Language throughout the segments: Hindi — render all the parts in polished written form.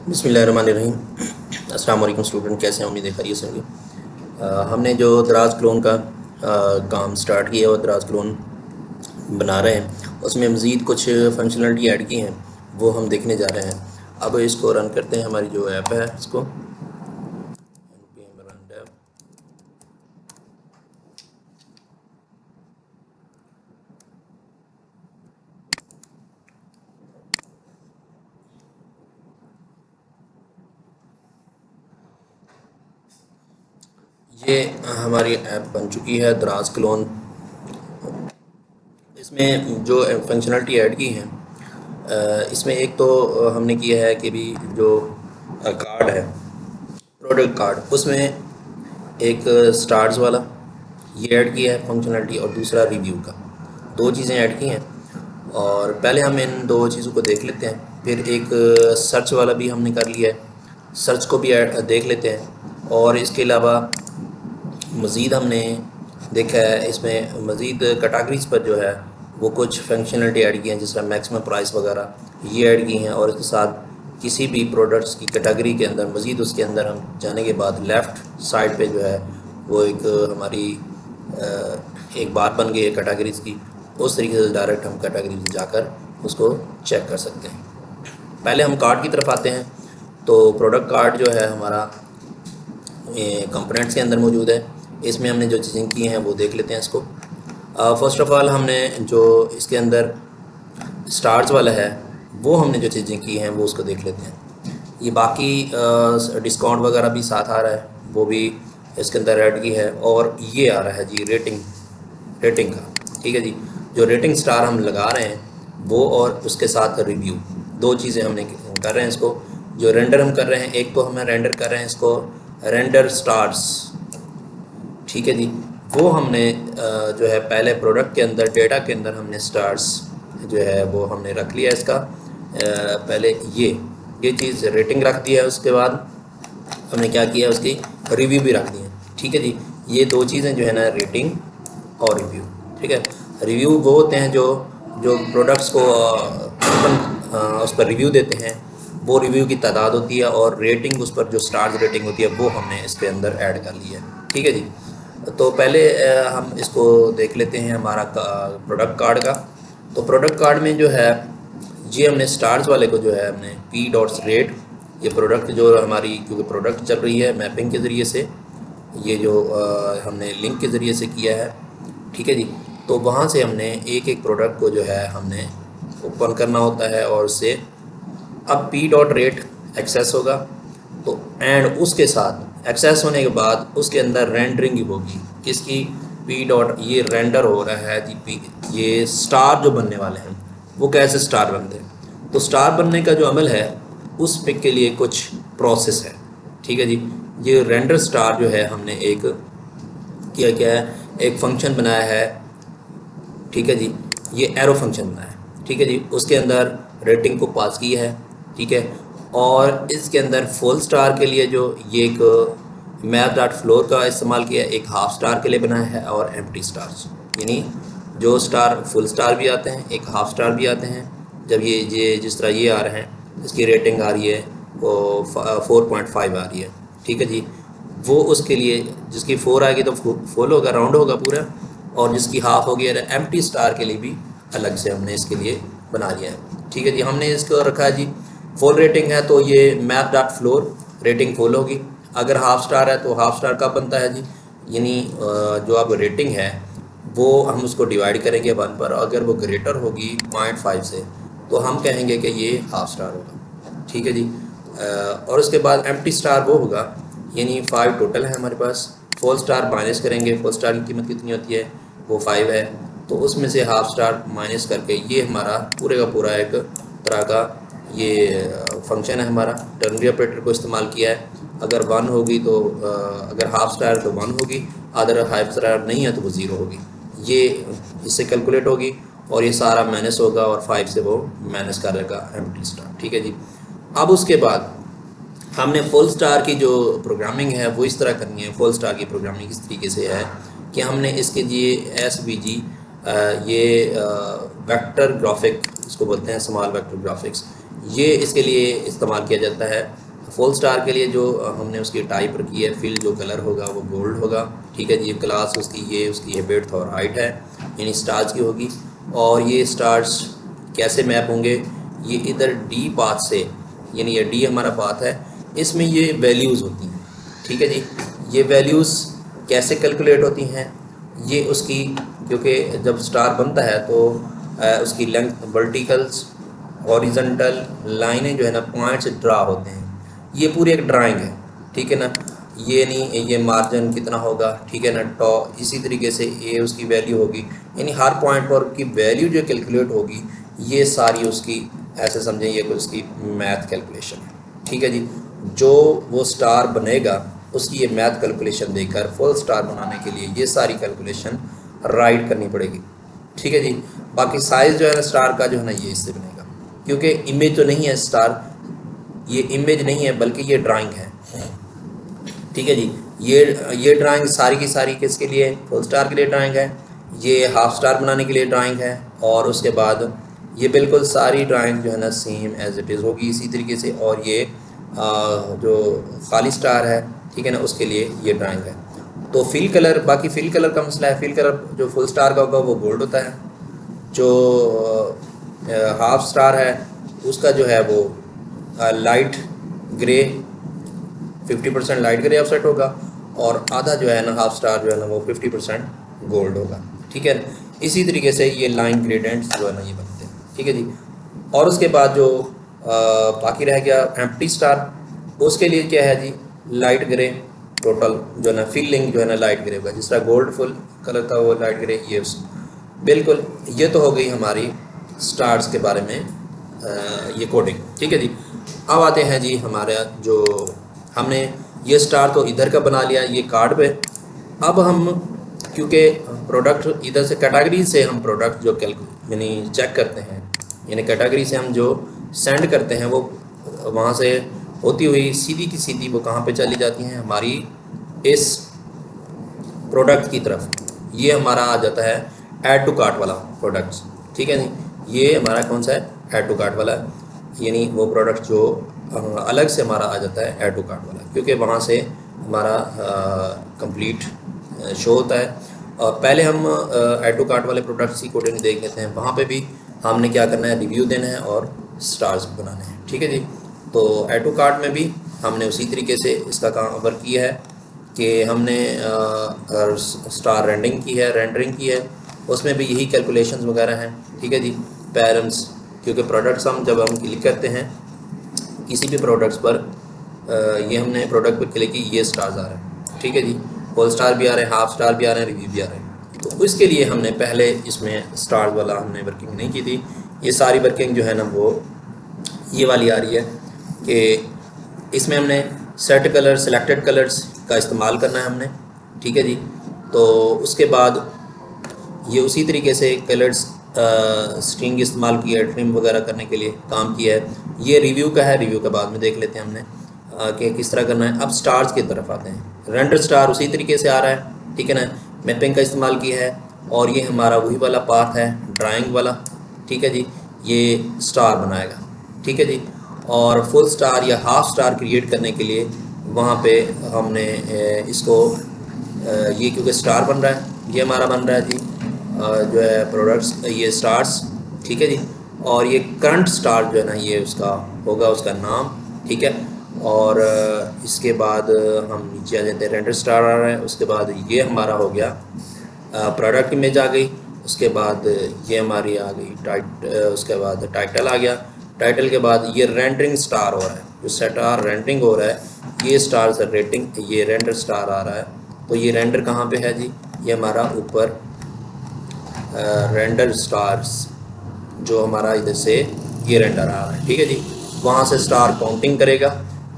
बिस्मिल्लाहिर्रहमानिर्रहीम। अस्सलाम वालेकुम स्टूडेंट, कैसे हैं? उम्मीद है खैरियत से होंगे। हमने जो दराज क्लोन का काम स्टार्ट किया और दराज क्लोन बना रहे हैं, उसमें मज़ीद कुछ फंक्शनलिटी ऐड की हैं, वो हम देखने जा रहे हैं। अब इसको रन करते हैं। हमारी जो ऐप है इसको ये हमारी ऐप बन चुकी है दराज क्लोन। इसमें जो फंक्शनलिटी ऐड की हैं, इसमें एक तो हमने किया है कि भी जो कार्ड है, प्रोडक्ट कार्ड, उसमें एक स्टार्स वाला ये ऐड किया है फंक्शनलिटी, और दूसरा रिव्यू का। दो चीज़ें ऐड की हैं, और पहले हम इन दो चीज़ों को देख लेते हैं। फिर एक सर्च वाला भी हमने कर लिया है, सर्च को भी देख लेते हैं। और इसके अलावा मज़ीद हमने देखा है, इसमें मज़ीद कैटेगरीज़ पर जो है वो कुछ फंक्शनलिटी ऐड की हैं, जिस तरह मैक्सिमम प्राइस वगैरह ये ऐड की हैं। और इसके साथ किसी भी प्रोडक्ट्स की कैटेगरी के अंदर मज़ीद उसके अंदर हम जाने के बाद लेफ़्ट साइड पे जो है वो एक हमारी एक बार बन गई है कैटेगरीज़ की। उस तरीके से डायरेक्ट हम कैटेगरी में जाकर उसको चेक कर सकते हैं। पहले हम कार्ड की तरफ आते हैं। तो प्रोडक्ट कार्ड जो है हमारा कंपोनेंट्स के अंदर मौजूद है। इसमें हमने जो चीज़ें की हैं वो देख लेते हैं इसको। फ़र्स्ट ऑफ़ ऑल हमने जो इसके अंदर स्टार्स वाला है, वो हमने जो चीज़ें की हैं वो उसको देख लेते हैं। ये बाकी डिस्काउंट वगैरह भी साथ आ रहा है, वो भी इसके अंदर ऐड की है। और ये आ रहा है जी रेटिंग का, ठीक है जी। जो रेटिंग स्टार हम लगा रहे हैं वो, और उसके साथ रिव्यू, दो चीज़ें हमने कर रहे हैं इसको। जो रेंडर हम कर रहे हैं, एक तो हमें रेंडर कर रहे हैं इसको रेंडर स्टार्स, ठीक है जी। वो हमने जो है पहले प्रोडक्ट के अंदर डेटा के अंदर हमने स्टार्स जो है वो हमने रख लिया इसका। पहले ये चीज़ रेटिंग रख दिया है, उसके बाद हमने क्या किया, उसकी रिव्यू भी रख दिए, ठीक है जी। ये दो चीज़ें जो है ना, रेटिंग और रिव्यू, ठीक है। रिव्यू वो होते हैं जो जो प्रोडक्ट्स को उस पर रिव्यू देते हैं, वो रिव्यू की तादाद होती है। और रेटिंग, उस पर जो स्टार्स रेटिंग होती है, वो हमने इसके अंदर ऐड कर ली है, ठीक है जी। तो पहले हम इसको देख लेते हैं हमारा प्रोडक्ट कार्ड का। तो प्रोडक्ट कार्ड में जो है ये हमने स्टार्स वाले को जो है हमने पी डॉट्स रेट, ये प्रोडक्ट जो हमारी, क्योंकि प्रोडक्ट चल रही है मैपिंग के ज़रिए से, ये जो हमने लिंक के ज़रिए से किया है, ठीक है जी। तो वहाँ से हमने एक एक प्रोडक्ट को जो है हमने ओपन करना होता है, और उससे अब पी डॉट रेट एक्सेस होगा। तो एंड उसके साथ एक्सेस होने के बाद उसके अंदर रेंडरिंग होगी किसकी, पी डॉट, ये रेंडर हो रहा है जी पी, ये स्टार जो बनने वाले हैं वो कैसे स्टार बनते हैं। तो स्टार बनने का जो अमल है उस पिक के लिए कुछ प्रोसेस है, ठीक है जी। ये रेंडर स्टार जो है हमने एक क्या है, एक फंक्शन बनाया है, ठीक है जी। ये एरो फंक्शन बनाया है, ठीक है जी। उसके अंदर रेटिंग को पास किया है, ठीक है। और इसके अंदर फुल स्टार के लिए जो ये एक मैप डॉट फ्लोर का इस्तेमाल किया है, एक हाफ स्टार के लिए बनाया है, और एम्प्टी स्टार्स, यानी जो स्टार फुल स्टार भी आते हैं, एक हाफ स्टार भी आते हैं। जब ये जिस तरह ये आ रहे हैं, इसकी रेटिंग आ रही है वो 4.5 आ रही है, ठीक है जी। वो उसके लिए जिसकी 4 आएगी तो फुल होगा, राउंड होगा पूरा। और जिसकी हाफ होगी, एम्प्टी स्टार के लिए भी अलग से हमने इसके लिए बना लिया है, ठीक है जी। हमने इसको रखा है जी फुल रेटिंग है तो ये map dot floor rating full होगी। अगर हाफ स्टार है तो हाफ स्टार कब बनता है जी, यानी जो अब रेटिंग है वो हम उसको डिवाइड करेंगे 1 पर। अगर वो ग्रेटर होगी 0.5 से तो हम कहेंगे कि ये हाफ स्टार होगा, ठीक है जी। और उसके बाद एम्प्टी स्टार वो होगा, यानी 5 टोटल है हमारे पास। फुल स्टार माइनस करेंगे, फुल स्टार की कीमत कितनी होती है, वो 5 है। तो उसमें से हाफ स्टार माइनस करके ये हमारा पूरे का पूरा एक तरह का ये फंक्शन है हमारा। टर्नरी ऑपरेटर को इस्तेमाल किया है। अगर 1 होगी तो अगर हाफ स्टार है तो 1 होगी, अदर हाफ स्टार नहीं है तो वो 0 होगी। ये इससे कैलकुलेट होगी, और ये सारा माइनस होगा, और 5 से वो माइनस करेगा एम्प्टी स्टार, ठीक है जी। अब उसके बाद हमने फुल स्टार की जो प्रोग्रामिंग है वो इस तरह करनी है। फुल स्टार की प्रोग्रामिंग इस तरीके से है कि हमने इसके लिए SVG, ये वेक्टर ग्राफिक इसको बोलते हैं, स्मॉल वेक्टर ग्राफिक्स, ये इसके लिए इस्तेमाल किया जाता है। फुल स्टार के लिए जो हमने उसकी टाइप रखी है, फिल जो कलर होगा वो गोल्ड होगा, ठीक है जी। ये क्लास उसकी ये विड्थ और हाइट है, यानी स्टार्स की होगी। और ये स्टार्स कैसे मैप होंगे, ये इधर डी पाथ से, यानी ये डी हमारा पाथ है, इसमें ये वैल्यूज़ होती हैं, ठीक है जी। ये वैल्यूज़ कैसे कैलकुलेट होती हैं, ये उसकी, क्योंकि जब स्टार बनता है तो उसकी लेंथ वर्टिकल्स हॉरिजॉन्टल लाइनें जो है ना पॉइंट से ड्रा होते हैं। ये पूरी एक ड्राइंग है, ठीक है ना। ये नहीं, ये मार्जिन कितना होगा, ठीक है ना, टॉ इसी तरीके से ये उसकी वैल्यू होगी, यानी हर पॉइंट पर की वैल्यू जो कैलकुलेट होगी, ये सारी उसकी, ऐसे समझें ये उसकी मैथ कैलकुलेशन है, ठीक है जी। जो वो स्टार बनेगा उसकी ये मैथ कैलकुलेशन देकर फुल स्टार बनाने के लिए ये सारी कैलकुलेशन राइट करनी पड़ेगी, ठीक है जी। बाकी साइज़ जो है ना स्टार का जो है ना ये इससे बनेगा, क्योंकि इमेज तो नहीं है स्टार, ये इमेज नहीं है बल्कि ये ड्राइंग है, ठीक है जी। ये ड्राइंग सारी की सारी किसके लिए, फुल स्टार के लिए ड्राइंग है। ये हाफ स्टार बनाने के लिए ड्राइंग है। और उसके बाद ये बिल्कुल सारी ड्राइंग जो है ना सेम एज इट इज़ होगी इसी तरीके से। और ये जो खाली स्टार है, ठीक है ना, उसके लिए ये ड्राइंग है। तो फिल कलर, बाकी फिल कलर का मसला है। फिल कलर जो फुल स्टार का होगा वो गोल्ड होता है, जो हाफ स्टार है उसका जो है वो light grey, 50% light grey offset होगा, और आधा जो है ना हाफ स्टार जो है ना वो 50% गोल्ड होगा, ठीक है। इसी तरीके से ये लाइन ग्रेडेंट्स जो है ना ये बनते हैं, ठीक है जी। और उसके बाद जो बाकी रह गया एम्प्टी स्टार, उसके लिए क्या है जी, लाइट ग्रे टोटल जो है ना, फीलिंग जो है ना लाइट ग्रे होगा, जिस तरह गोल्ड फुल कलर था वो लाइट ग्रे, ये बिल्कुल। ये तो हो गई हमारी स्टार्स के बारे में ये कोडिंग, ठीक है जी। अब आते हैं जी हमारा जो हमने ये स्टार तो इधर का बना लिया ये कार्ड पे। अब हम, क्योंकि प्रोडक्ट इधर से कैटेगरी से हम प्रोडक्ट जो यानी चेक करते हैं, यानी कैटेगरी से हम जो सेंड करते हैं वो वहाँ से होती हुई सीधी की सीधी वो कहाँ पे चली जाती हैं, हमारी इस प्रोडक्ट की तरफ। ये हमारा आ जाता है ऐड टू कार्ट वाला प्रोडक्ट्स, ठीक है जी। ये हमारा कौन सा है, ऐड टू कार्ट वाला, यानी वो प्रोडक्ट जो अलग से हमारा आ जाता है ऐड टू कार्ट वाला, क्योंकि वहाँ से हमारा कंप्लीट शो होता है। और पहले हम ऐड टू कार्ट वाले प्रोडक्ट्स की कोडिंग देख लेते हैं। वहाँ पे भी हमने क्या करना है, रिव्यू देना है और स्टार्स बनाने हैं, ठीक है जी। तो ऐड टू कार्ट में भी हमने उसी तरीके से इसका काम कवर किया है कि हमने स्टार रेंडरिंग की है, उसमें भी यही कैलकुलेशंस वगैरह हैं, ठीक है जी। पैरम्स, क्योंकि प्रोडक्ट्स हम जब हम क्लिक करते हैं किसी भी प्रोडक्ट्स पर, ये हमने प्रोडक्ट पर क्लिक की, ये स्टार्स आ रहे हैं, ठीक है जी। फुल स्टार भी आ रहे हैं, हाफ स्टार भी आ रहे हैं, रिव्यू भी आ रहे हैं। तो इसके लिए हमने पहले इसमें स्टार्स वाला हमने वर्किंग नहीं की थी। ये सारी वर्किंग जो है ना वो ये वाली आ रही है कि इसमें हमने सेट कलर, सिलेक्टेड कलर्स का इस्तेमाल करना है हमने, ठीक है जी। तो उसके बाद ये उसी तरीके से कलर्स स्ट्रिंग इस्तेमाल की है ट्रिम वगैरह करने के लिए काम किया है। ये रिव्यू का है, रिव्यू का बाद में देख लेते हैं हमने कि किस तरह करना है। अब स्टार्स की तरफ आते हैं। रेंडर स्टार उसी तरीके से आ रहा है, ठीक है ना, मैपिंग का इस्तेमाल किया है। और ये हमारा वही वाला पाथ है ड्राइंग वाला, ठीक है जी। ये स्टार बनाएगा, ठीक है जी। और फुल स्टार या हाफ स्टार क्रिएट करने के लिए वहाँ पे हमने इसको ये क्योंकि स्टार बन रहा है, ये हमारा बन रहा है जी जो है प्रोडक्ट्स, ये स्टार्स, ठीक है जी। और ये करंट स्टार जो है ना ये उसका होगा, उसका नाम, ठीक है। और इसके बाद हम नीचे आ जाते हैं, रेंडर स्टार आ रहा है। उसके बाद ये हमारा हो गया प्रोडक्ट इमेज आ गई। उसके बाद ये हमारी आ गई उसके बाद टाइटल आ गया। टाइटल के बाद ये रेंडरिंग स्टार हो रहा है, जो स्टार रेंडरिंग हो रहा है, ये स्टार से रेटिंग, ये रेंडर स्टार आ रहा है। तो ये रेंडर कहाँ पे है जी, ये हमारा ऊपर रेंडर स्टार्स जो हमारा इधर से ये रेंडर आ रहा है, ठीक है जी। वहाँ से स्टार काउंटिंग करेगा।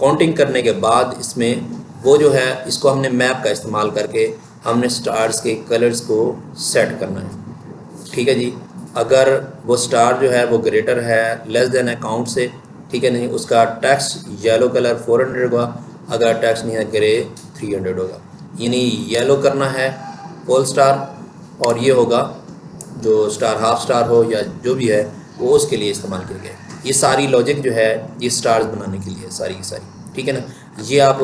काउंटिंग करने के बाद इसमें वो जो है, इसको हमने मैप का इस्तेमाल करके हमने स्टार्स के कलर्स को सेट करना है, ठीक है जी। अगर वो स्टार जो है वो ग्रेटर है लेस देन है काउंट से, ठीक है नहीं, उसका टैक्स येलो कलर 400 होगा, अगर टैक्स नहीं है ग्रे 300 होगा। यानी येलो करना है फुल स्टार, और ये होगा जो स्टार हाफ स्टार हो या जो भी है वो उसके लिए इस्तेमाल किया गया है। ये सारी लॉजिक जो है ये स्टार्स बनाने के लिए सारी की सारी, ठीक है ना। ये आप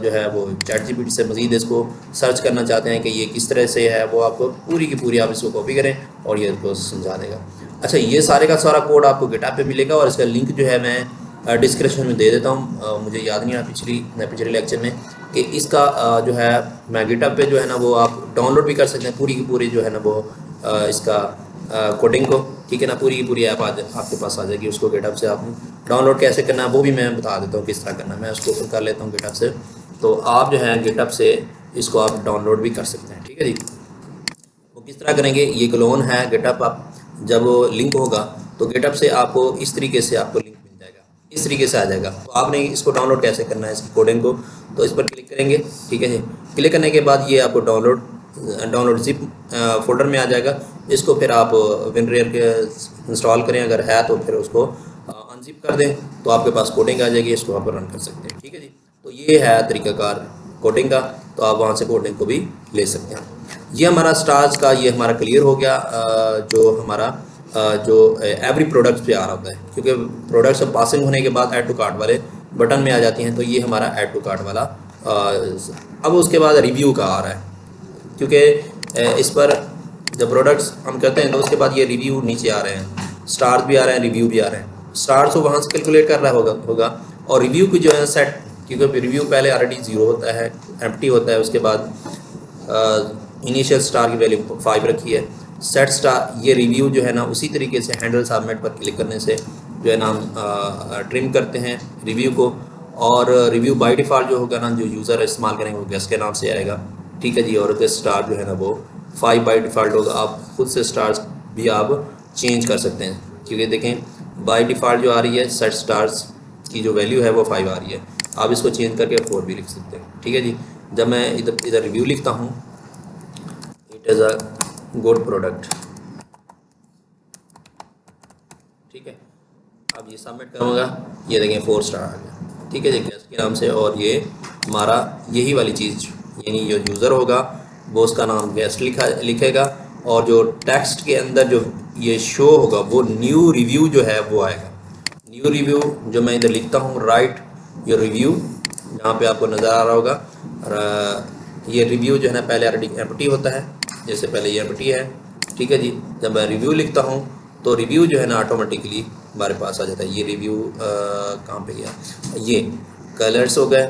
जो है वो ChatGPT से मज़ीद इसको सर्च करना चाहते हैं कि ये किस तरह से है, वो आपको पूरी की पूरी आप इसको कॉपी करें और ये इसको समझा देगा। अच्छा, ये सारे का सारा कोड आपको गिटहब पे मिलेगा और इसका लिंक जो है मैं डिस्क्रिप्शन में दे देता हूँ। मुझे याद नहीं रहा पिछले लेक्चर में कि इसका जो है मैं गिटहब पे जो है ना वो आप डाउनलोड भी कर सकते हैं पूरी की पूरी जो है ना वो इसका कोडिंग को, ठीक है ना। पूरी की पूरी ऐप आपके पास आ जाएगी, उसको गिटहब से आपने डाउनलोड कैसे करना है वो भी मैं बता देता हूँ किस तरह करना है। मैं उसको ओपन कर लेता हूँ गिटहब से, तो आप जो है गिटहब से इसको आप डाउनलोड भी कर सकते हैं, ठीक है जी। वो किस तरह करेंगे, ये क्लोन है गिटहब, आप जब लिंक होगा तो गिटहब से आपको इस तरीके से आपको लिंक मिल जाएगा, इस तरीके से आ जाएगा। तो आपने इसको डाउनलोड कैसे करना है इसकी कोडिंग को, तो इस पर क्लिक करेंगे, ठीक है जी। क्लिक करने के बाद ये आपको डाउनलोड जिप फोल्डर में आ जाएगा। इसको फिर आप विनरेयर के इंस्टॉल करें, अगर है तो फिर उसको अनजिप कर दें तो आपके पास कोडिंग आ जाएगी, इसको आप रन कर सकते हैं, ठीक है जी। तो ये है तरीक़ाकार कोडिंग का, तो आप वहाँ से कोडिंग को भी ले सकते हैं। ये हमारा स्टार्स का ये हमारा क्लियर हो गया। जो हमारा जो एवरी प्रोडक्ट पे आ रहा होता है, क्योंकि प्रोडक्ट्स पासिंग होने के बाद ऐड टू कार्ट वाले बटन में आ जाती हैं, तो ये हमारा ऐड टू कार्ट वाला अब उसके बाद रिव्यू का आ रहा है, क्योंकि इस पर जब प्रोडक्ट्स हम करते हैं तो उसके बाद ये रिव्यू नीचे आ रहे हैं, स्टार्स भी आ रहे हैं, रिव्यू भी आ रहे हैं। स्टार्स को वहाँ से कैलकुलेट कर रहा होगा और रिव्यू की जो है सेट, क्योंकि रिव्यू पहले ऑलरेडी 0 होता है, एम्प्टी होता है, उसके बाद इनिशियल स्टार की वैल्यू 5 रखी है, सेट स्टार। ये रिव्यू जो है ना उसी तरीके से हैंडल सबमिट पर क्लिक करने से जो है ना हम ट्रिम करते हैं रिव्यू को, और रिव्यू बाय डिफ़ॉल्ट जो होगा ना जो यूज़र इस्तेमाल करेंगे वो गेस्ट के नाम से आएगा, ठीक है जी। और उसके स्टार जो है ना वो 5 बाय डिफ़ॉल्ट होगा। आप खुद से स्टार्स भी आप चेंज कर सकते हैं, क्योंकि देखें बाय डिफ़ॉल्ट जो आ रही है सेट स्टार्स की जो वैल्यू है वो 5 आ रही है, आप इसको चेंज करके 4 भी लिख सकते हैं, ठीक है जी। जब मैं इधर रिव्यू लिखता हूँ, it is a good product, ठीक है। अब ये सबमिट करूँगा, ये देखें 4 स्टार आ गया, ठीक है जी, गेस्ट के नाम से। और ये हमारा यही वाली चीज़, यानी जो यूज़र होगा वो उसका नाम गेस्ट लिखेगा, और जो टेक्स्ट के अंदर जो ये शो होगा वो न्यू रिव्यू जो है वो आएगा। न्यू रिव्यू जो मैं इधर लिखता हूँ, राइट योर रिव्यू, जहाँ पे आपको नज़र आ रहा होगा। ये रिव्यू जो है ना पहले ऑलरेडी एम्प्टी होता है, जैसे पहले ये एम्प्टी है, ठीक है जी। जब मैं रिव्यू लिखता हूँ तो रिव्यू जो है ना ऑटोमेटिकली हमारे पास आ जाता है। ये रिव्यू कहाँ पे गया, ये कलर्स हो गए,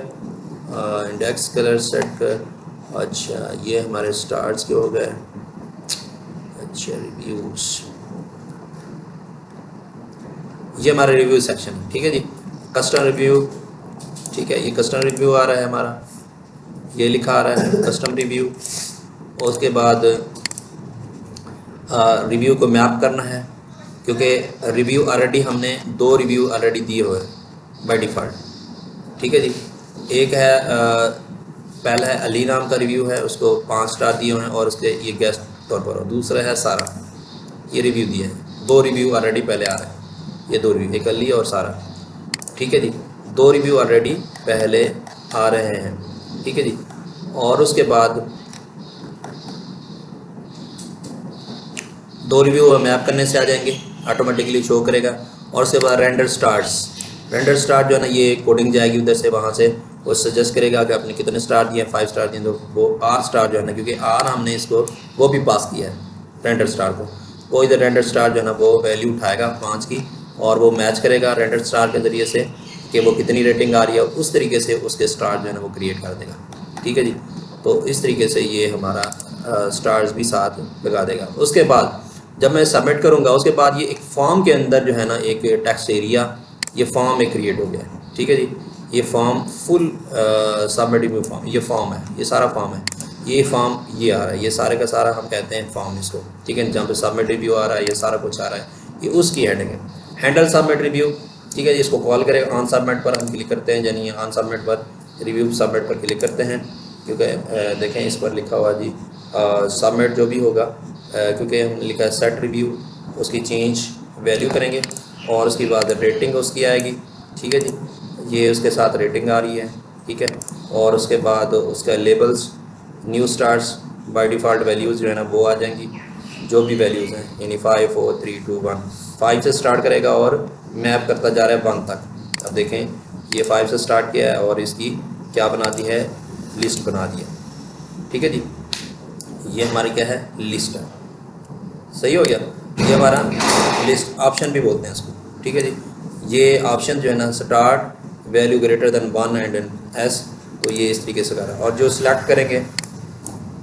इंडेक्स कलर सेट कर, अच्छा ये हमारे स्टार्स के हो गए, अच्छा रिव्यूज़, ये हमारा रिव्यू सेक्शन है, ठीक है जी। कस्टम रिव्यू, ठीक है, ये कस्टम रिव्यू आ रहा है हमारा, ये लिखा आ रहा है कस्टम रिव्यू। और उसके बाद रिव्यू को मैप करना है, क्योंकि रिव्यू ऑलरेडी हमने 2 रिव्यू ऑलरेडी दिए हुए हैं बाय डिफ़ॉल्ट, ठीक है जी। एक है पहला है अली नाम का रिव्यू है, उसको 5 स्टार दिए हुए हैं और उसके ये गेस्ट तौर पर, और दूसरा है सारा, ये रिव्यू दिए हैं। 2 रिव्यू ऑलरेडी पहले आ रहे हैं, ये 2 रिव्यू, एक अली और सारा, ठीक है जी। 2 रिव्यू ऑलरेडी पहले आ रहे हैं, ठीक है जी। और उसके बाद 2 रिव्यू मैप करने से आ जाएंगे, ऑटोमेटिकली शो करेगा। और उसके बाद रेंडर स्टार्ट जो है ना ये कोडिंग जाएगी उधर से, वहाँ से वो सजेस्ट करेगा कि आपने कितने स्टार दिए, 5 स्टार दिए, तो वो R स्टार जो है ना, क्योंकि R हमने इसको वो भी पास किया है रेंडर स्टार को, वो इधर रेंडर स्टार जो है ना वो वैल्यू उठाएगा 5 की, और वो मैच करेगा रेंडर स्टार के ज़रिए से कि वो कितनी रेटिंग आ रही है, उस तरीके से उसके स्टार जो है ना वो क्रिएट कर देगा, ठीक है जी। तो इस तरीके से ये हमारा स्टार्स भी साथ लगा देगा। उसके बाद जब मैं सबमिट करूँगा, उसके बाद ये एक फॉर्म के अंदर जो है ना एक टेक्स्ट एरिया, ये फॉर्म एक क्रिएट हो गया, ठीक है जी। ये फॉर्म फुल सबमिटिव फॉर्म, ये फॉर्म है, ये सारा फॉर्म है, ये फॉर्म ये आ रहा है, ये सारे का सारा हम कहते हैं फॉर्म इसको, ठीक है। जहाँ पे सबमिट रिव्यू आ रहा है, ये सारा कुछ आ रहा है, ये उसकी हेडिंग है, हैंडल सबमिट रिव्यू, ठीक है जी। इसको कॉल करेगा, ऑन सबमिट पर हम क्लिक करते हैं, यानी ऑन सबमिट पर रिव्यू सबमिट पर क्लिक करते हैं, क्योंकि देखें इस पर लिखा हुआ जी सबमिट जो भी होगा, क्योंकि हम लिखा है सेट रिव्यू, उसकी चेंज वैल्यू करेंगे और उसके बाद रेटिंग उसकी आएगी, ठीक है जी। ये उसके साथ रेटिंग आ रही है, ठीक है। और उसके बाद उसका labels new stars by default values जो है ना वो आ जाएंगी, जो भी वैल्यूज़ हैं, यानी 5 4 3 2 1 5 से स्टार्ट करेगा और मैप करता जा रहा है 1 तक। अब देखें ये 5 से स्टार्ट किया है और इसकी क्या बना दी है, लिस्ट बना दी है। ठीक है जी, ये हमारी क्या है, लिस्ट है। सही हो गया, ये हमारा लिस्ट ऑप्शन भी बोलते हैं इसको। ठीक है जी, ये ऑप्शन जो है ना, start value greater than 1 and S, तो ये इस तरीके से कर रहा है। और जो सिलेक्ट करेंगे,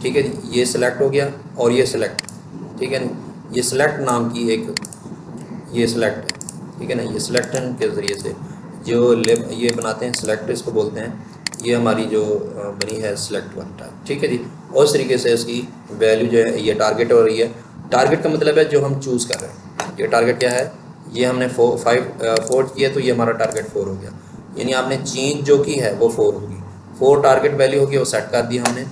ठीक है जी, ये सिलेक्ट हो गया और ये सिलेक्ट, ठीक है ना, ये सिलेक्ट नाम की एक ये सिलेक्ट है, ठीक है ना, ये सिलेक्शन के ज़रिए से जो ये बनाते हैं सिलेक्ट इसको बोलते हैं। ये हमारी जो बनी है सिलेक्ट वन टाइप। ठीक है जी, और इस तरीके से इसकी वैल्यू जो है ये टारगेट हो रही है। टारगेट का मतलब है जो हम चूज़ कर रहे हैं। ये टारगेट क्या है, ये हमने 4 किया तो ये हमारा टारगेट 4 हो गया, यानी आपने चेंज जो की है वो 4 होगी। 4 टारगेट वैल्यू होगी, वो सेट कर दी हमने।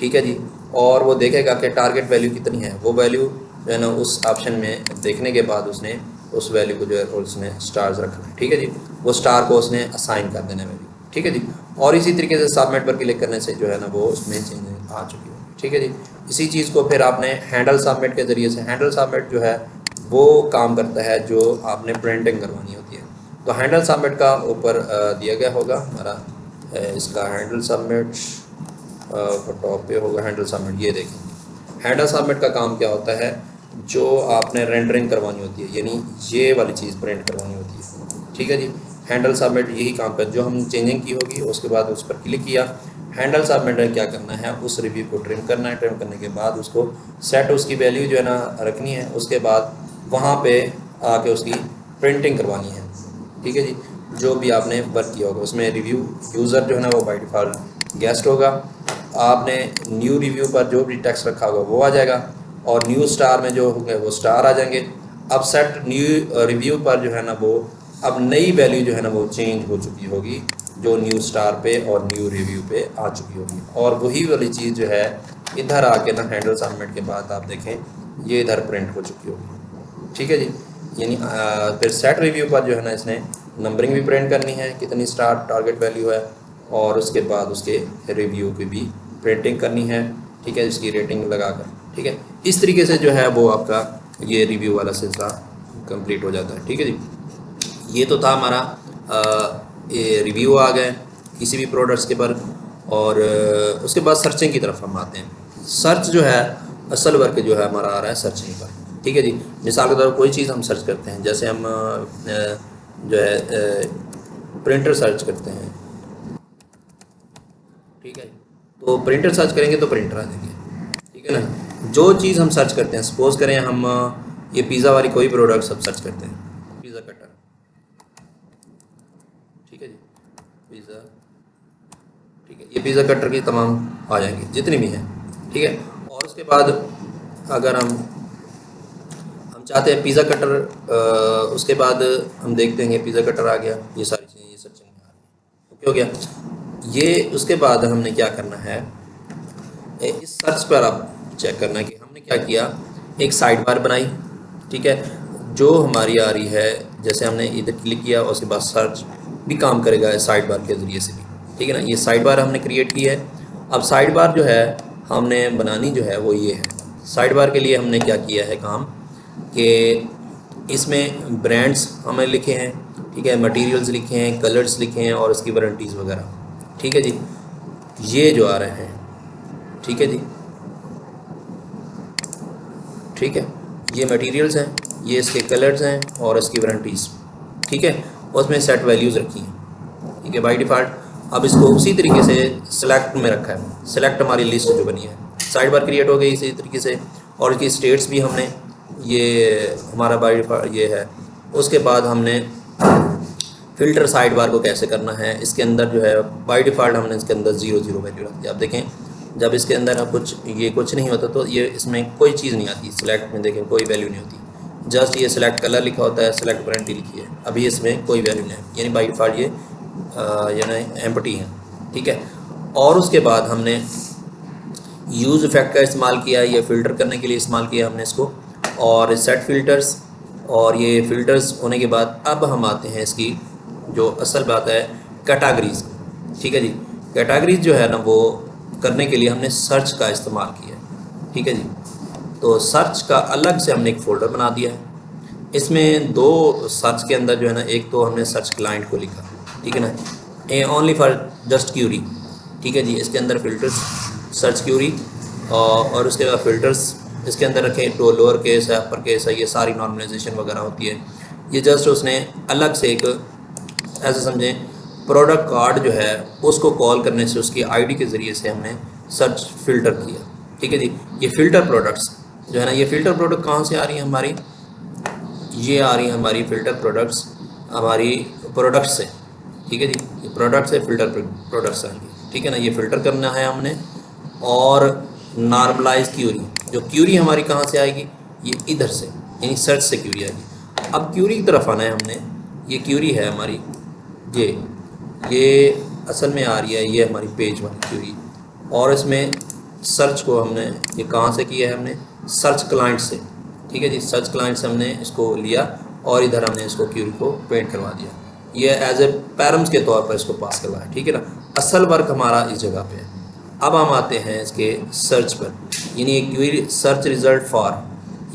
ठीक है जी, और वो देखेगा कि टारगेट वैल्यू कितनी है। वो वैल्यू जो है ना उस ऑप्शन में देखने के बाद उसने उस वैल्यू को जो है उसने स्टार्स रखना है। ठीक है जी, वो स्टार को उसने असाइन कर देना वैल्यू। ठीक है जी, और इसी तरीके से सबमिट पर क्लिक करने से जो है ना वो उसमें चेंज आ चुकी होगी। ठीक है जी, इसी चीज़ को फिर आपने हैंडल सबमिट के ज़रिए से, हैंडल सबमिट जो है वो काम करता है जो आपने प्रिंटिंग करवानी होती है। तो हैंडल सबमिट का ऊपर दिया गया होगा हमारा इसका हैंडल सबमिट टॉप पे होगा हैंडल सबमिट। ये देखें हैंडल सबमिट का काम क्या होता है, जो आपने रेंडरिंग करवानी होती है, यानी ये वाली चीज़ प्रिंट करवानी होती है। ठीक है जी, हैंडल सबमिट यही काम कर, जो हम चेंजिंग की होगी उसके बाद उस पर क्लिक किया। हैंडल सबमिट में क्या करना है, उस रिव्यू को ट्रिम करना है। ट्रिम करने के बाद उसको सेट, उसकी वैल्यू जो है ना रखनी है। उसके बाद वहाँ पे आके उसकी प्रिंटिंग करवानी है। ठीक है जी, जो भी आपने वर्क किया होगा उसमें रिव्यू यूज़र जो है ना वो बाय डिफ़ॉल्ट गेस्ट होगा। आपने न्यू रिव्यू पर जो भी टेक्स्ट रखा होगा वो आ जाएगा, और न्यू स्टार में जो होंगे वो स्टार आ जाएंगे। अब सेट न्यू रिव्यू पर जो है ना वो अब नई वैल्यू जो है ना वो चेंज हो चुकी होगी, जो न्यू स्टार पे और न्यू रिव्यू पे आ चुकी होगी। और वही वाली चीज़ जो है इधर आके ना हैंडल सबमिट के बाद आप देखें ये इधर प्रिंट हो चुकी होगी। ठीक है जी, यानी फिर सेट रिव्यू पर जो है ना इसने नंबरिंग भी प्रिंट करनी है, कितनी स्टार टारगेट वैल्यू है, और उसके बाद उसके रिव्यू की भी प्रिंटिंग करनी है। ठीक है, इसकी रेटिंग लगाकर। ठीक है, इस तरीके से जो है वो आपका ये रिव्यू वाला सिलसिला कंप्लीट हो जाता है। ठीक है जी, ये तो था हमारा ये रिव्यू आ गए किसी भी प्रोडक्ट्स के पर। और उसके बाद सर्चिंग की तरफ हम आते हैं। सर्च जो है असल वर्क जो है हमारा आ रहा है सर्चिंग पर। ठीक है जी, मिसाल के तौर पर कोई चीज़ हम सर्च करते हैं, जैसे हम जो है प्रिंटर सर्च करते हैं। ठीक है, तो प्रिंटर सर्च करेंगे तो प्रिंटर आ जाएंगे। ठीक है ना, जो चीज़ हम सर्च करते हैं, सपोज़ करें हम ये पिज़्ज़ा वाली कोई प्रोडक्ट सब सर्च करते हैं, पिज़्ज़ा कटर। ठीक है जी, पिज़्ज़ा, ठीक है, ये पिज़्ज़ा कटर की तमाम आ जाएंगी जितनी भी हैं। ठीक है, और उसके बाद अगर हम चाहते हैं पिज़्ज़ा कटर, उसके बाद हम देखते हैं पिज़्ज़ा कटर आ गया, ये सारी चीज़ें ये सर्चिंग में आ रही है। ओके हो गया ये। उसके बाद हमने क्या करना है, इस सर्च पर आप चेक करना है कि हमने क्या किया, एक साइड बार बनाई। ठीक है, जो हमारी आ रही है, जैसे हमने इधर क्लिक किया उसके बाद सर्च भी काम करेगा साइड बार के ज़रिए से भी। ठीक है ना, ये साइड बार हमने क्रिएट की है। अब साइड बार जो है हमने बनानी जो है वो ये है। साइड बार के लिए हमने क्या किया है काम, कि इसमें ब्रांड्स हमें लिखे हैं। ठीक है, मटेरियल्स लिखे हैं, कलर्स लिखे हैं, और इसकी वारंटीज़ वगैरह। ठीक है जी, ये जो आ रहे हैं। ठीक है जी, ठीक है, ये मटेरियल्स हैं, ये इसके कलर्स हैं और इसकी वारंटीज़। ठीक है, उसमें सेट वैल्यूज़ रखी हैं। ठीक है, बाय डिफ़ॉल्ट। अब इसको उसी तरीके से सिलेक्ट में रखा है। सिलेक्ट हमारी लिस्ट जो बनी है, साइड बार क्रिएट हो गई इसी तरीके से, और इसकी स्टेट्स भी हमने ये हमारा बाय डिफ़ॉल्ट ये है। उसके बाद हमने फ़िल्टर साइड बार को कैसे करना है, इसके अंदर जो है बाय डिफ़ॉल्ट हमने इसके अंदर 0 वैल्यू रख दिया। आप देखें जब इसके अंदर अब कुछ नहीं होता तो ये इसमें कोई चीज़ नहीं आती। सिलेक्ट में देखें कोई वैल्यू नहीं होती, जस्ट ये सिलेक्ट कलर लिखा होता है, सिलेक्ट वारंटी लिखी है। अभी इसमें कोई वैल्यू नहीं है, यानी बाय डिफ़ॉल्ट ये यानी एम्प्टी है। ठीक है, और उसके बाद हमने यूज़ इफेक्ट का इस्तेमाल किया, ये फ़िल्टर करने के लिए इस्तेमाल किया हमने इसको, और सेट फ़िल्टर्स। और ये फ़िल्टर्स होने के बाद अब हम आते हैं इसकी जो असल बात है, कैटेगरीज़। ठीक है जी, कैटेगरीज जो है ना वो करने के लिए हमने सर्च का इस्तेमाल किया है। ठीक है जी, तो सर्च का अलग से हमने एक फ़ोल्डर बना दिया है। इसमें दो सर्च के अंदर जो है ना, एक तो हमने सर्च क्लाइंट को लिखा, ठीक है ना, A only for just Curie, ठीक है जी। इसके अंदर फ़िल्टर्स सर्च क्यूरी और उसके बाद फ़िल्टर्स इसके अंदर रखें, तो लोअर केस है, अपर केस है, ये सारी नॉर्मलाइजेशन वगैरह होती है। ये जस्ट उसने अलग से एक ऐसे समझें प्रोडक्ट कार्ड जो है उसको कॉल करने से उसकी आईडी के ज़रिए से हमने सर्च फ़िल्टर किया, ठीक है जी। ये फ़िल्टर प्रोडक्ट्स जो है ना, ये फ़िल्टर प्रोडक्ट कहाँ से आ रही है हमारी, ये आ रही है हमारी फ़िल्टर प्रोडक्ट्स हमारी प्रोडक्ट से, ठीक है जी। ये प्रोडक्ट से फ़िल्टर प्रोडक्ट्स आएंगे, ठीक है ना। ये फ़िल्टर करना है हमने। और नॉर्मलाइज क्यूरी, जो क्यूरी हमारी कहाँ से आएगी, ये इधर से, यानी सर्च से क्यूरी आएगी। अब क्यूरी की तरफ आना है हमने। ये क्यूरी है हमारी, ये असल में आ रही है, ये हमारी पेज वाली क्यूरी। और इसमें सर्च को हमने ये कहाँ से किया है, हमने सर्च क्लाइंट से, ठीक है जी। सर्च क्लाइंट से हमने इसको लिया और इधर हमने इसको क्यूरी को पेंट करवा दिया। ये एज ए पैरम्स के तौर पर इसको पास करवाया, ठीक है ना। असल वर्क हमारा इस जगह पे है। अब हम आते हैं इसके सर्च पर, यानी एक क्यूरी सर्च रिज़ल्ट फॉर,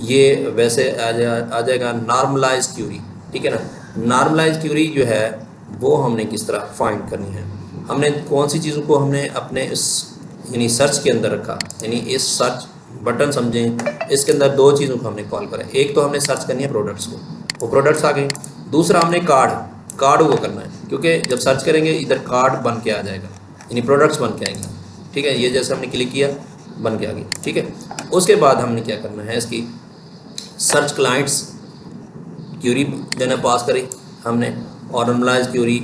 ये वैसे आ जाएगा नॉर्मलाइज क्यूरी, ठीक है ना। नॉर्मलाइज क्यूरी जो है वो हमने किस तरह फाइंड करनी है, हमने कौन सी चीज़ों को हमने अपने इस यानी सर्च के अंदर रखा, यानी इस सर्च बटन समझें, इसके अंदर दो चीज़ों को हमने कॉल करा। एक तो हमने सर्च करनी है प्रोडक्ट्स को, वो प्रोडक्ट्स आ गए। दूसरा हमने कार्ड को करना है, क्योंकि जब सर्च करेंगे इधर कार्ड बन के आ जाएगा, यानी प्रोडक्ट्स बन के आएंगे, ठीक है। ये जैसे हमने क्लिक किया बन के आ गई, ठीक है। उसके बाद हमने क्या करना है, इसकी सर्च क्लाइंट्स क्यूरी जो है पास करी हमने, और नॉर्मलाइज क्यूरी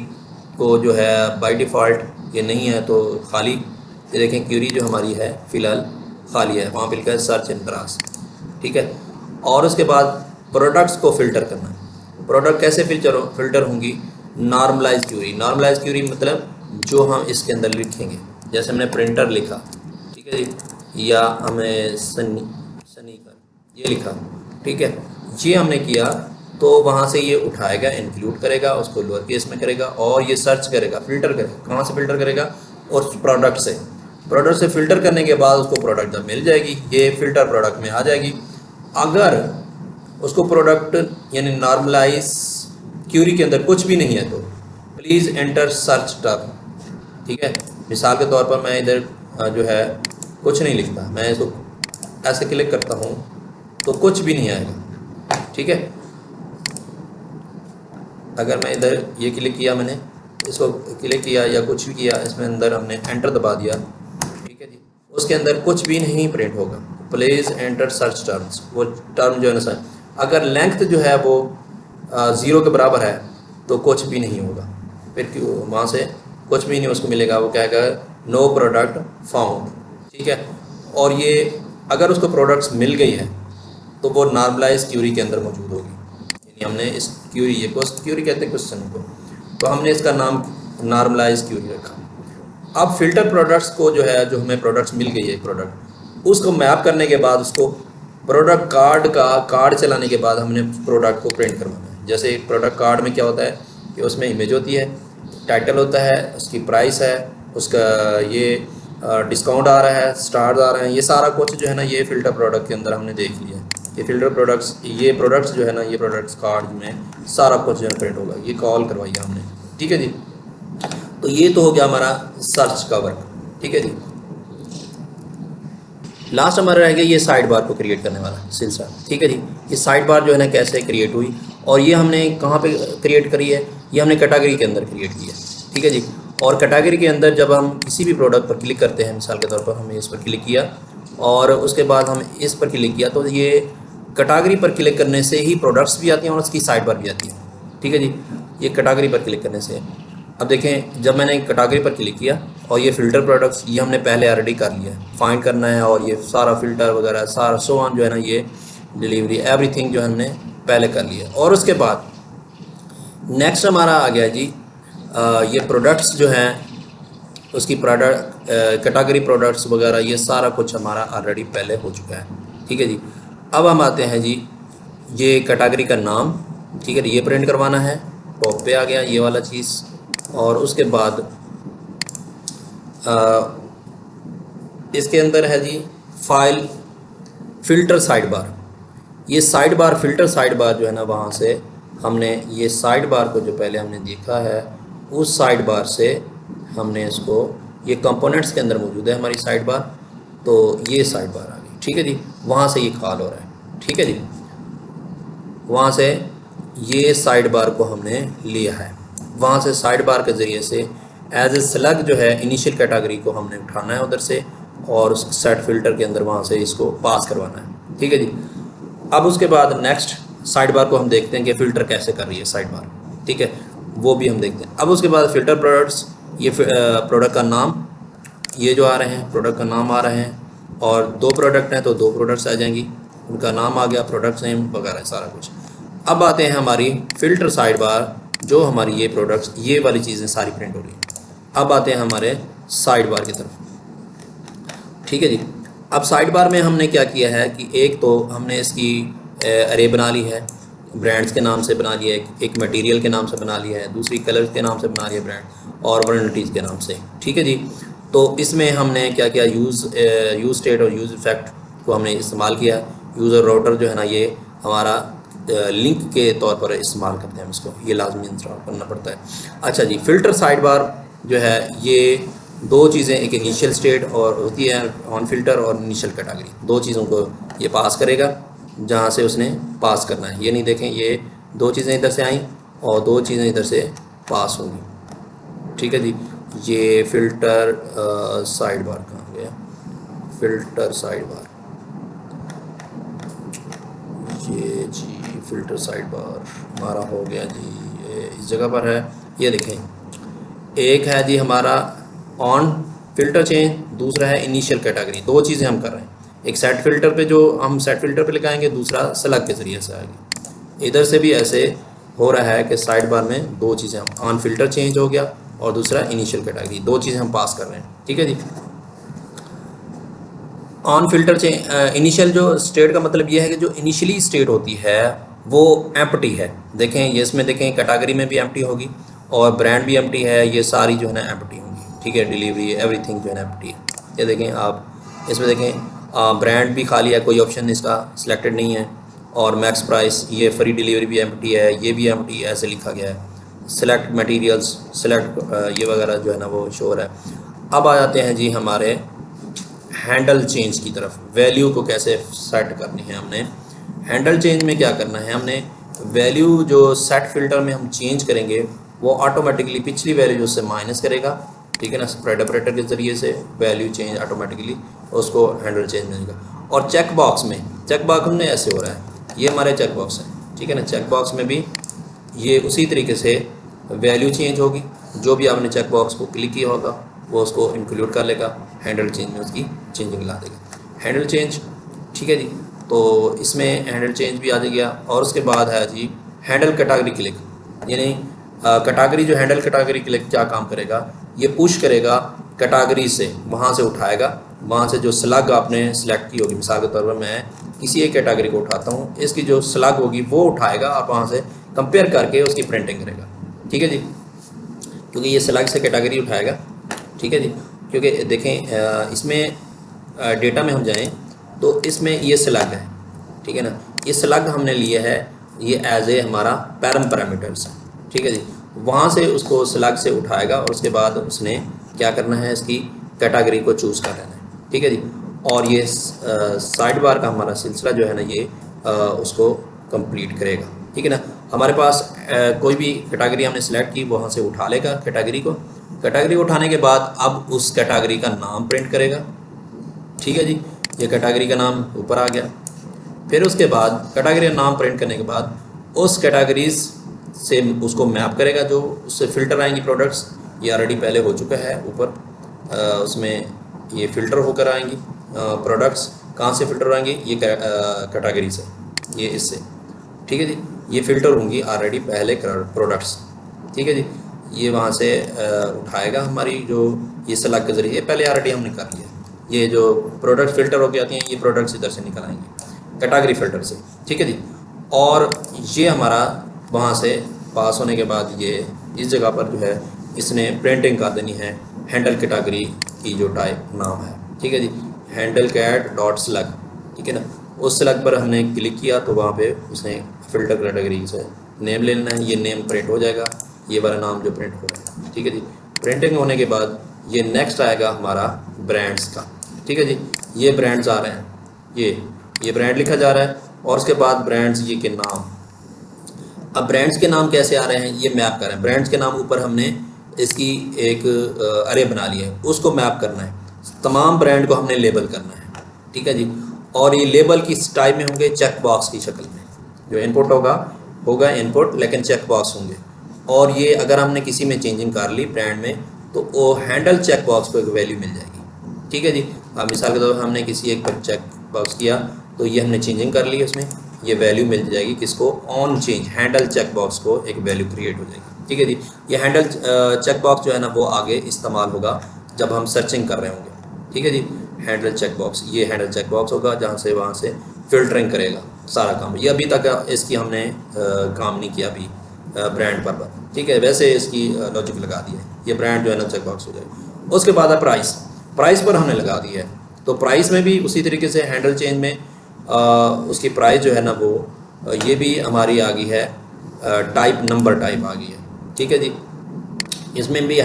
को जो है बाय डिफ़ॉल्ट ये नहीं है तो खाली, ये देखें क्यूरी जो हमारी है फ़िलहाल खाली है, वहाँ पे लिखा है सर्च इन ब्राउज़, ठीक है। और उसके बाद प्रोडक्ट्स को फ़िल्टर करना है। प्रोडक्ट कैसे फ़िल्टर होंगी, नॉर्मलाइज क्यूरी। नॉर्मलाइज क्यूरी मतलब जो हम इसके अंदर लिखेंगे, जैसे हमने प्रिंटर लिखा, ठीक है जी, या हमें सनी का ये लिखा, ठीक है, ये हमने किया तो वहाँ से ये उठाएगा, इंक्लूड करेगा, उसको लोअर केस में करेगा और ये सर्च करेगा, फ़िल्टर करेगा। कहाँ से फ़िल्टर करेगा, और प्रोडक्ट से फ़िल्टर करने के बाद उसको प्रोडक्ट जब मिल जाएगी, ये फ़िल्टर प्रोडक्ट में आ जाएगी। अगर उसको प्रोडक्ट यानी नॉर्मलाइज क्यूरी के अंदर कुछ भी नहीं है तो प्लीज़ एंटर सर्च टर्म, ठीक है। मिसाल के तौर पर मैं इधर जो है कुछ नहीं लिखता, मैं इसको ऐसे क्लिक करता हूँ तो कुछ भी नहीं आएगा, ठीक है। अगर मैं इधर ये क्लिक किया, मैंने इसको क्लिक किया या कुछ भी किया, इसमें अंदर हमने एंटर दबा दिया, ठीक है जी, उसके अंदर कुछ भी नहीं प्रिंट होगा। प्लीज़ एंटर सर्च टर्म्स, वो टर्म जो है ना, अगर लेंथ जो है वो 0 के बराबर है तो कुछ भी नहीं होगा, फिर क्यों वहाँ से कुछ भी नहीं उसको मिलेगा, वो कहेगा नो प्रोडक्ट फाउंड, ठीक है। और ये अगर उसको प्रोडक्ट्स मिल गई है तो वो नॉर्मलाइज क्यूरी के अंदर मौजूद होगी, यानी हमने इस क्यूरी, ये क्यूरी कहते हैं क्वेश्चन को, तो हमने इसका नाम नॉर्मलाइज क्यूरी रखा। अब फ़िल्टर प्रोडक्ट्स को जो है, जो हमें प्रोडक्ट्स मिल गई है प्रोडक्ट, उसको मैप करने के बाद उसको प्रोडक्ट कार्ड चलाने के बाद हमने प्रोडक्ट को प्रिंट करवाना है। जैसे एक प्रोडक्ट कार्ड में क्या होता है कि उसमें इमेज होती है, टाइटल होता है, उसकी प्राइस है, उसका ये डिस्काउंट आ रहा है, स्टार्स आ रहे हैं, ये सारा कुछ जो है ना ये फ़िल्टर प्रोडक्ट के अंदर हमने देख लिया है। ये फ़िल्टर प्रोडक्ट्स, ये प्रोडक्ट्स जो है ना, ये प्रोडक्ट्स कार्ड में सारा कुछ जो है प्रिंट होगा, ये कॉल करवाइए हमने, ठीक है जी। तो ये तो हो गया हमारा सर्च का वर्क, ठीक है जी। लास्ट हमारा रह गया ये साइड बार को क्रिएट करने वाला सिलसिला, ठीक है जी। ये साइड बार जो है ना कैसे क्रिएट हुई, और ये हमने कहाँ पे क्रिएट करी है, ये हमने कैटेगरी के अंदर क्रिएट की है, ठीक है जी। और कैटेगरी के अंदर जब हम किसी भी प्रोडक्ट पर क्लिक करते हैं, मिसाल के तौर पर हमने इस पर क्लिक किया और उसके बाद हम इस पर क्लिक किया, तो ये कैटेगरी पर क्लिक करने से ही प्रोडक्ट्स भी आती हैं और उसकी साइड बार भी आती है, ठीक है जी। ये कैटेगरी पर क्लिक करने से, अब देखें जब मैंने कैटेगरी पर क्लिक किया और ये फ़िल्टर प्रोडक्ट्स ये हमने पहले ऑलरेडी कर लिया है, फाइंड करना है, और ये सारा फ़िल्टर वगैरह सारा सो ऑन जो है ना, ये डिलीवरी एवरीथिंग जो हमने पहले कर लिया। और उसके बाद नेक्स्ट हमारा आ गया जी ये प्रोडक्ट्स जो हैं, उसकी प्रोडक्ट कैटेगरी प्रोडक्ट्स वगैरह ये सारा कुछ हमारा ऑलरेडी पहले हो चुका है, ठीक है जी। अब हम आते हैं जी ये कैटेगरी का नाम, ठीक है, ये प्रिंट करवाना है, टॉप पे आ गया ये वाला चीज़। और उसके बाद इसके अंदर है जी फाइल फ़िल्टर साइड बार, ये side bar, filter side bar जो है ना, वहाँ से हमने ये साइड बार को जो पहले हमने देखा है, उस साइड बार से हमने इसको, ये कंपोनेंट्स के अंदर मौजूद है हमारी साइड बार, तो ये साइड बार आ गई। ठीक है जी, वहाँ से ये कॉल हो रहा है। ठीक है जी, वहाँ से ये साइड बार को हमने लिया है, वहाँ से साइड बार के ज़रिए से एज ए स्लग जो है इनिशियल कैटेगरी को हमने उठाना है उधर से, और उस सेट फ़िल्टर के अंदर वहाँ से इसको पास करवाना है। ठीक है जी, अब उसके बाद नेक्स्ट साइड बार को हम देखते हैं कि फ़िल्टर कैसे कर रही है साइड बार। ठीक है, वो भी हम देखते हैं। अब उसके बाद फ़िल्टर प्रोडक्ट्स, ये प्रोडक्ट का नाम, ये जो आ रहे हैं प्रोडक्ट का नाम आ रहे हैं, और दो प्रोडक्ट हैं तो दो प्रोडक्ट्स आ जाएंगी, उनका नाम आ गया, प्रोडक्ट नेम वगैरह सारा कुछ। अब आते हैं हमारी फ़िल्टर साइड बार, जो हमारी ये प्रोडक्ट्स, ये वाली चीज़ें सारी प्रिंट हो रही हैं। अब आते हैं हमारे साइड बार की तरफ। ठीक है जी, अब साइड बार में हमने क्या किया है कि एक तो हमने इसकी अरे बना ली है, ब्रांड्स के नाम से बना लिया है, एक मटेरियल के नाम से बना लिया है, दूसरी कलर के नाम से बना लिया ब्रांड, और वैरायटीज़ के नाम से। ठीक है जी, तो इसमें हमने क्या किया, यूज़ स्टेट और यूज़ इफेक्ट को हमने इस्तेमाल किया। यूज़र राउटर जो है ना, ये हमारा लिंक के तौर पर इस्तेमाल करते हैं हम इसको, ये लाजमी इंस्टॉल करना पड़ता है। अच्छा जी, फ़िल्टर साइड बार जो है, ये दो चीज़ें, एक इनिशियल स्टेट और होती है ऑन फिल्टर, और इनिशियल कैटेगरी, दो चीज़ों को ये पास करेगा जहाँ से उसने पास करना है। ये नहीं देखें, ये दो चीज़ें इधर से आईं और दो चीज़ें इधर से पास होंगी। ठीक है जी, ये फ़िल्टर साइड बार कहाँ गया, फ़िल्टर साइड बार, ये जी फ़िल्टर साइड बार हमारा हो गया जी, ये इस जगह पर है। ये देखें, एक है जी हमारा ऑन फिल्टर चेंज, दूसरा है इनिशियल कैटेगरी। दो चीज़ें हम कर रहे हैं, एक सेट फिल्टर पे जो हम सेट फिल्टर पे लगाएंगे, दूसरा सेलेक्ट के ज़रिए से आएगी। इधर से भी ऐसे हो रहा है कि साइड बार में दो चीज़ें, हम ऑन फिल्टर चेंज हो गया और दूसरा इनिशियल कैटेगरी, दो चीज़ें हम पास कर रहे हैं। ठीक है जी, ऑन फिल्टर चेंज, इनिशियल जो स्टेट का मतलब ये है कि जो इनिशियली स्टेट होती है वो एम्प्टी है। देखें ये इसमें देखें, कैटेगरी में भी एम्प्टी होगी और ब्रांड भी एम्प्टी है, ये सारी जो है ना एम्प्टी होंगी। ठीक है, डिलीवरी एवरीथिंग जो है ना एम्प्टी है। ये देखें आप, इसमें देखें ब्रांड भी खाली है, कोई ऑप्शन इसका सिलेक्टेड नहीं है, और मैक्स प्राइस, ये फ्री डिलीवरी भी एम्प्टी है, ये भी एम्प्टी है, ऐसे लिखा गया है। सेलेक्ट मटेरियल्स, सेलेक्ट ये वगैरह जो है ना वो शो हो रहा है। अब आ जाते हैं जी हमारे हैंडल चेंज की तरफ, वैल्यू को कैसे सेट करनी है हमने। हैंडल चेंज में क्या करना है, हमने वैल्यू जो सेट फिल्टर में हम चेंज करेंगे वो ऑटोमेटिकली पिछली वैल्यू जो उससे माइनस करेगा। ठीक है ना, स्प्रेड ऑपरेटर के ज़रिए से वैल्यू चेंज ऑटोमेटिकली उसको हैंडल चेंज मिलेगा। और चेक बॉक्स में, चेक बॉक्स में ऐसे हो रहा है, ये हमारे चेक बॉक्स है। ठीक है ना, चेक बॉक्स में भी ये उसी तरीके से वैल्यू चेंज होगी, जो भी आपने चेक बॉक्स को क्लिक किया होगा वो उसको इंक्लूड कर लेगा, हैंडल चेंज में उसकी चेंजिंग ला देगा, हैंडल चेंज। ठीक है जी, तो इसमें हैंडल चेंज भी आ गया। और उसके बाद है जी हैंडल कैटेगरी क्लिक, यानी कैटेगरी, जो हैंडल कैटेगरी क्लिक क्या काम करेगा, ये पुश करेगा कैटेगरी से, वहाँ से उठाएगा, वहाँ से जो स्लग आपने सेलेक्ट की होगी, मिसाल के तौर पर मैं किसी एक कैटेगरी को उठाता हूँ, इसकी जो स्लग होगी वो उठाएगा और वहाँ से कंपेयर करके उसकी प्रिंटिंग करेगा। ठीक है जी, क्योंकि ये स्लग से कैटेगरी उठाएगा। ठीक है जी, क्योंकि देखें इसमें डेटा में हम जाएं तो इसमें ये स्लग है। ठीक है ना, ये स्लग हमने लिए है, ये एज ए हमारा पैरामीटर्स है। ठीक है जी, वहाँ से उसको स्लग से उठाएगा और उसके बाद उसने क्या करना है, इसकी कैटेगरी को चूज़ कर लेना है। ठीक है जी, और ये साइड बार का हमारा सिलसिला जो है ना, ये उसको कंप्लीट करेगा। ठीक है ना, हमारे पास कोई भी कैटेगरी हमने सेलेक्ट की, वहाँ से उठा लेगा कैटेगरी को, कैटेगरी उठाने के बाद अब उस कैटेगरी का नाम प्रिंट करेगा। ठीक है जी, ये कैटेगरी का नाम ऊपर आ गया। फिर उसके बाद कैटेगरी का नाम प्रिंट करने के बाद उस कैटेगरीज से उसको मैप करेगा, जो उससे फ़िल्टर आएंगी प्रोडक्ट्स, ये ऑलरेडी पहले हो चुका है ऊपर, उसमें ये फ़िल्टर होकर आएंगी प्रोडक्ट्स। कहाँ से फ़िल्टर आएंगी, ये कैटेगरी से, ये इससे। ठीक है जी, ये फ़िल्टर होंगी ऑलरेडी पहले प्रोडक्ट्स। ठीक है जी, ये वहाँ से उठाएगा हमारी जो ये सेलेक्ट के ज़रिए, पहले ऑलरेडी हमने कर लिया। ये जो प्रोडक्ट फ़िल्टर होकर आती हैं, ये प्रोडक्ट्स इधर से निकल आएंगे कैटेगरी फ़िल्टर से। ठीक है जी, और ये हमारा वहाँ से पास होने के बाद ये इस जगह पर जो है इसने प्रिंटिंग कर देनी है हैंडल कैटेगरी की जो टाइप नाम है। ठीक है जी, हैंडल कैट डॉट स्लग। ठीक है ना, उस सेलेक्ट पर हमने क्लिक किया तो वहाँ पे उसने फ़िल्टर कैटेगरी से नेम ले लेना है, ये नेम प्रिंट हो जाएगा, ये वाला नाम जो प्रिंट हो जाएगा। ठीक है जी। प्रिंटिंग होने के बाद ये नेक्स्ट आएगा हमारा ब्रांड्स का। ठीक है जी, ये ब्रांड्स आ रहे हैं, ये ब्रांड लिखा जा रहा है और उसके बाद ब्रांड्स ये के नाम। अब ब्रांड्स के नाम कैसे आ रहे हैं ये मैप कर रहे हैं। ब्रांड्स के नाम ऊपर हमने इसकी एक अरे बना लिया है, उसको मैप करना है, तमाम ब्रांड को हमने लेबल करना है। ठीक है जी। और ये लेबल किस टाइप में होंगे, चेक बॉक्स की शक्ल में। जो इनपुट होगा इनपुट, लेकिन चेक बॉक्स होंगे। और ये अगर हमने किसी में चेंजिंग कर ली ब्रांड में तो वो हैंडल चेक बॉक्स को एक वैल्यू मिल जाएगी। ठीक है जी। अब मिसाल के तौर पर हमने किसी एक पर चेक बॉक्स किया तो ये हमने चेंजिंग कर ली, उसमें ये वैल्यू मिल जाएगी किसको, on change handle check box को एक वैल्यू क्रिएट हो जाएगी। ठीक है जी। ये हैंडल चेक बॉक्स जो है ना वो आगे इस्तेमाल होगा जब हम सर्चिंग कर रहे होंगे। ठीक है जी। हैंडल चेक बॉक्स, ये हैंडल चेक बॉक्स होगा जहाँ से वहाँ से फ़िल्टरिंग करेगा सारा काम। ये अभी तक इसकी हमने काम नहीं किया अभी ब्रांड पर। ठीक है, वैसे इसकी लॉजिक लगा दी है, ये ब्रांड जो है ना चेक बॉक्स हो जाएगा। उसके बाद है प्राइस पर हमने लगा दी है, तो प्राइस में भी उसी तरीके से हैंडल चेंज में उसकी प्राइस जो है ना वो ये भी हमारी आ गई है, टाइप नंबर टाइप आ गई है। ठीक है जी। इसमें भी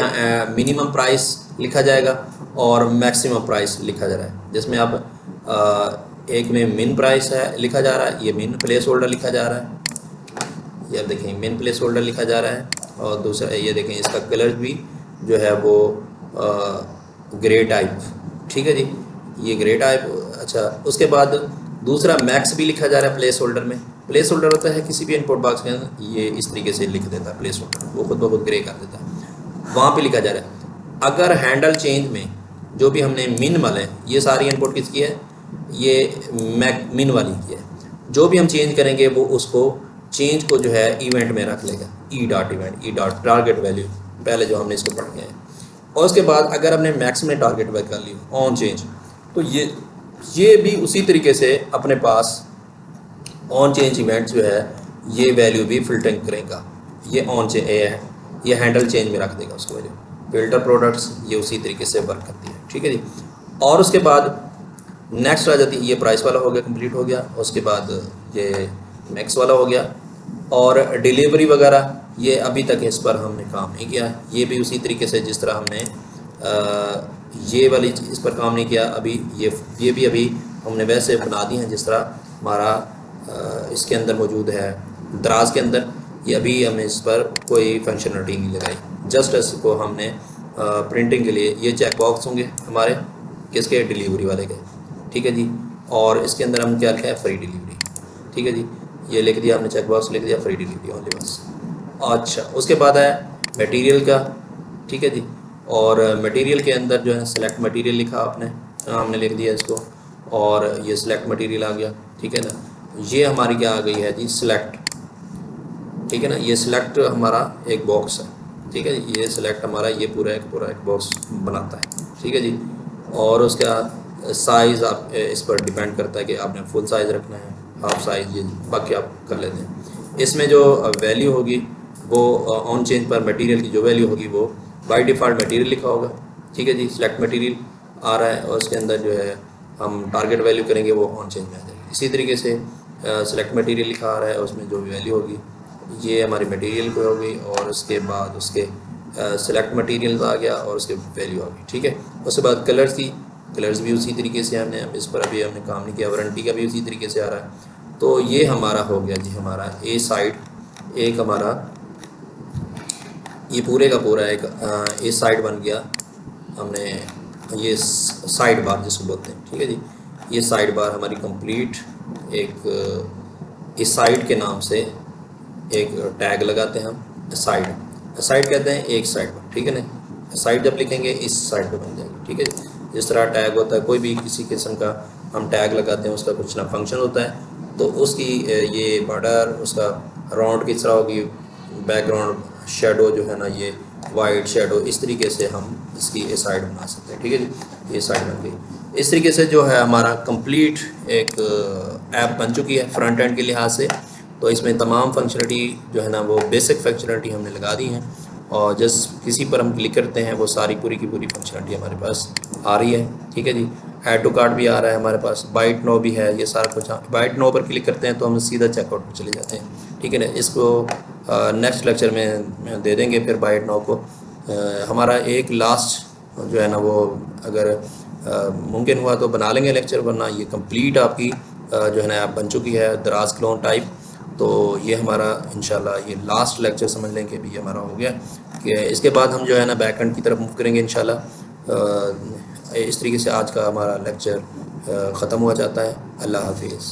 मिनिमम प्राइस लिखा जाएगा और मैक्सिमम प्राइस लिखा जा रहा है, जिसमें अब एक में मिन प्राइस है लिखा जा रहा है, ये मिन प्लेस होल्डर लिखा जा रहा है, ये आप देखें मिन प्लेस होल्डर लिखा जा रहा है। और दूसरा ये देखें इसका कलर भी जो है वो ग्रे टाइप। ठीक है जी, ये ग्रे टाइप। अच्छा, उसके बाद दूसरा मैक्स भी लिखा जा रहा है प्लेस होल्डर में। प्लेस होल्डर होता है किसी भी इनपुट बॉक्स के अंदर, ये इस तरीके से लिख देता है प्लेस होल्डर, वो खुद ब खुद ग्रे कर देता है, वहाँ पे लिखा जा रहा है। अगर हैंडल चेंज में जो भी हमने मिन वाले, ये सारी इनपुट किसकी है, ये मिन वाली की है। जो भी हम चेंज करेंगे वो उसको चेंज को जो है इवेंट में रख लेगा, E dot event, E dot target value, पहले जो हमने इसको पढ़ के हैं। और उसके बाद अगर हमने मैक्स में टारगेट वैल्यू कर ली ऑन चेंज, तो ये भी उसी तरीके से अपने पास ऑन चेंज इवेंट जो है ये वैल्यू भी फिल्टरिंग करेगा। ये ऑन चेंज है, ये हैंडल चेंज में रख देगा उसको वैल्यू। फिल्टर प्रोडक्ट्स ये उसी तरीके से वर्क करती है। ठीक है जी। और उसके बाद नेक्स्ट आ जाती है, ये प्राइस वाला हो गया, कंप्लीट हो गया। उसके बाद ये मैक्स वाला हो गया। और डिलीवरी वगैरह ये अभी तक इस पर हमने काम नहीं किया, ये भी उसी तरीके से जिस तरह हमने ये वाली इस पर काम नहीं किया अभी, ये भी अभी हमने वैसे बना दी हैं जिस तरह हमारा इसके अंदर मौजूद है दराज के अंदर। ये अभी हमने इस पर कोई फंक्शनलिटी नहीं लगाई, जस्ट इसको हमने प्रिंटिंग के लिए ये चेक बॉक्स होंगे हमारे किसके, डिलीवरी वाले के। ठीक है जी। और इसके अंदर हम क्या लिखा है, फ्री डिलीवरी। ठीक है जी, ये लिख दिया हमने, चेक बॉक्स लिख दिया, फ्री डिलीवरी ओनली बस। अच्छा, उसके बाद है मटेरियल का। ठीक है जी। और मटेरियल के अंदर जो है सेलेक्ट मटेरियल लिखा आपने, हमने लिख दिया इसको, और ये सिलेक्ट मटेरियल आ गया। ठीक है ना, ये हमारी क्या आ गई है जी, सिलेक्ट। ठीक है ना, ये सिलेक्ट हमारा एक बॉक्स है। ठीक है जी, ये सिलेक्ट हमारा ये पूरा एक बॉक्स बनाता है। ठीक है जी। और उसका साइज़ आप इस पर डिपेंड करता है कि आपने फुल साइज़ रखना है, हाफ साइज़, ये बाकी आप कर लेते हैं। इसमें जो वैल्यू होगी वो ऑन चेंज पर मटेरियल की जो वैल्यू होगी वो बाय डिफ़ॉल्ट मटेरियल लिखा होगा। ठीक है जी, सिलेक्ट मटेरियल आ रहा है और उसके अंदर जो है हम टारगेट वैल्यू करेंगे वो ऑन चेंज में आ जाएगी। इसी तरीके से सिलेक्ट मटेरियल लिखा आ रहा है, उसमें जो भी वैल्यू होगी ये हमारी मटेरियल को होगी, और उसके बाद उसके सिलेक्ट मटेरियल आ गया और उसके वैल्यू आ गई। ठीक है। उसके बाद कलर्स भी उसी तरीके से हमने, इस पर अभी हमने काम नहीं किया। वारंटी का भी उसी तरीके से आ रहा है। तो ये हमारा हो गया जी, हमारा ए साइड, एक हमारा ये पूरे का पूरा एक ए साइड बन गया। हमने ये साइड बार जिसको बोलते हैं। ठीक है जी, ये साइड बार हमारी कंप्लीट एक इस साइड के नाम से एक टैग लगाते हैं हम, साइड कहते हैं एक साइड पर। ठीक है ना, साइड जब लिखेंगे इस साइड पे बन जाएगी। ठीक है, जिस तरह टैग होता है कोई भी किसी किस्म का हम टैग लगाते हैं, उसका कुछ ना फंक्शन होता है, तो उसकी ये बॉर्डर, उसका राउंड किस तरह होगी, बैकग्राउंड शेडो जो है ना ये वाइट शेडो, इस तरीके से हम इसकी ये साइड बना सकते हैं। ठीक है जी, ये साइड बन गई। इस तरीके से जो है हमारा कंप्लीट एक ऐप बन चुकी है फ्रंट एंड के लिहाज से। तो इसमें तमाम फंक्शनलिटी जो है ना वो बेसिक फंक्शनलिटी हमने लगा दी हैं, और जस्ट किसी पर हम क्लिक करते हैं वो सारी पूरी की पूरी फंक्शनलिटी हमारे पास आ रही है। ठीक है जी, ऐड टू कार्ट भी आ रहा है हमारे पास, बाइट नो भी है, ये सारा कुछ। बाइट नो पर क्लिक करते हैं तो हम सीधा चेकआउट पर चले जाते हैं, ठीक है ना। इसको नेक्स्ट लेक्चर में दे देंगे फिर बाइट नो को। हमारा एक लास्ट जो है ना वो अगर मुमकिन हुआ तो बना लेंगे लेक्चर, वरना ये कंप्लीट आपकी जो है ना ऐप बन चुकी है दराज क्लोन टाइप। तो ये हमारा इंशाल्लाह ये लास्ट लेक्चर समझ लें कि भी हमारा हो गया, कि इसके बाद हम जो है ना बैकएंड की तरफ मूव करेंगे इंशाल्लाह। इस तरीके से आज का हमारा लेक्चर ख़त्म हुआ जाता है। अल्लाह हाफिज़।